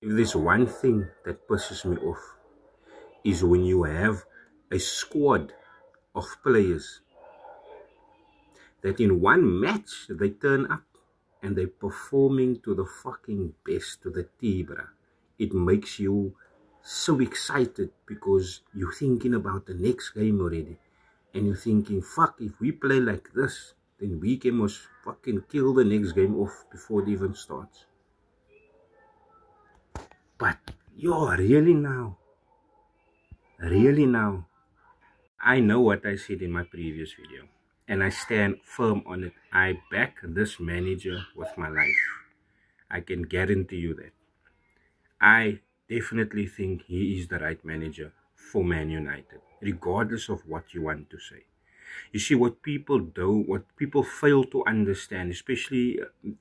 If there's one thing that pisses me off, is when you have a squad of players that in one match they turn up and they're performing to the fucking best, to the T, bruh. It makes you so excited because you're thinking about the next game already. And you're thinking, fuck, if we play like this, then we can most fucking kill the next game off before it even starts. But, yo, really now, I know what I said in my previous video, and I stand firm on it. I back this manager with my life. I can guarantee you that. I definitely think he is the right manager for Man United, regardless of what you want to say. You see, what people do, what people fail to understand, especially,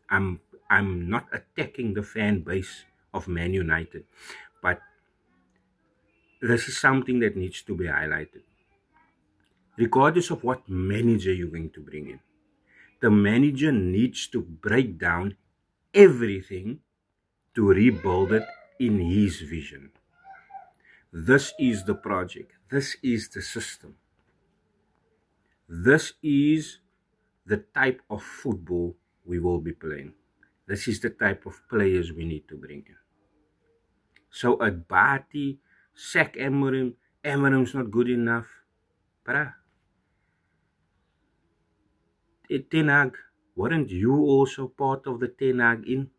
I'm not attacking the fan base of Man United, but this is something that needs to be highlighted. Regardless of what manager you're going to bring in, the manager needs to break down everything to rebuild it in his vision. This is the project. This is the system. This is the type of football we will be playing. This is the type of players we need to bring in. So at Bati, sack Amorim, Amorim's not good enough. Bruh. Ten Hag, weren't you also part of the Ten Hag in?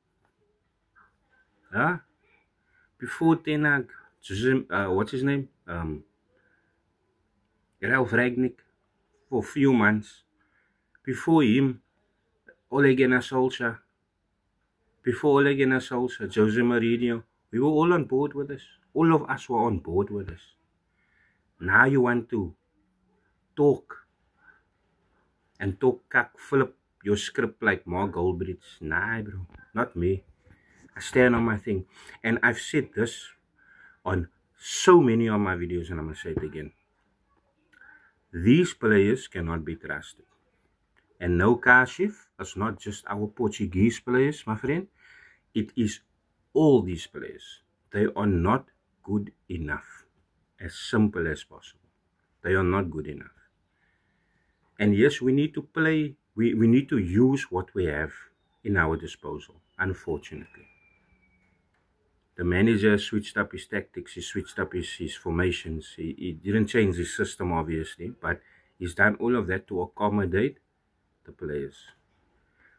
Huh? Before Ten Hag, what's his name? Ralf Rangnick, for a few months. Before him, Ole Gunnar Solskjaer. Before Ole Gunnar Solskjaer, Jose Mourinho. We were all on board with this. All of us were on board with this. Now you want to talk and flip your script like Mark Goldbridge. Nah, bro, not me. I stand on my thing. And I've said this on so many of my videos, and I'm going to say it again. These players cannot be trusted. And no, Kashif is not just our Portuguese players, my friend. It is all these players. They are not good enough. As simple as possible. They are not good enough. And yes, we need to play, we need to use what we have in our disposal, unfortunately. The manager switched up his tactics, he switched up his formations, he didn't change his system, obviously, but he's done all of that to accommodate the players.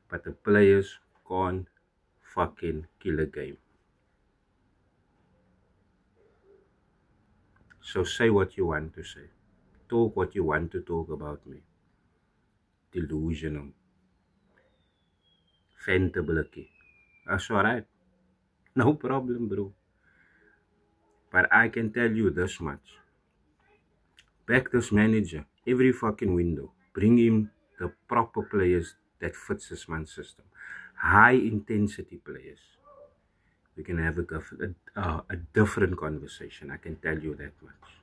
But the players can't fucking kill a game. So say what you want to say. Talk what you want to talk about me. Delusional. Fentability. That's alright. No problem, bro. But I can tell you this much. Back this manager every fucking window. Bring him the proper players that fits this man's system. High intensity players. We can have a different conversation. I can tell you that much.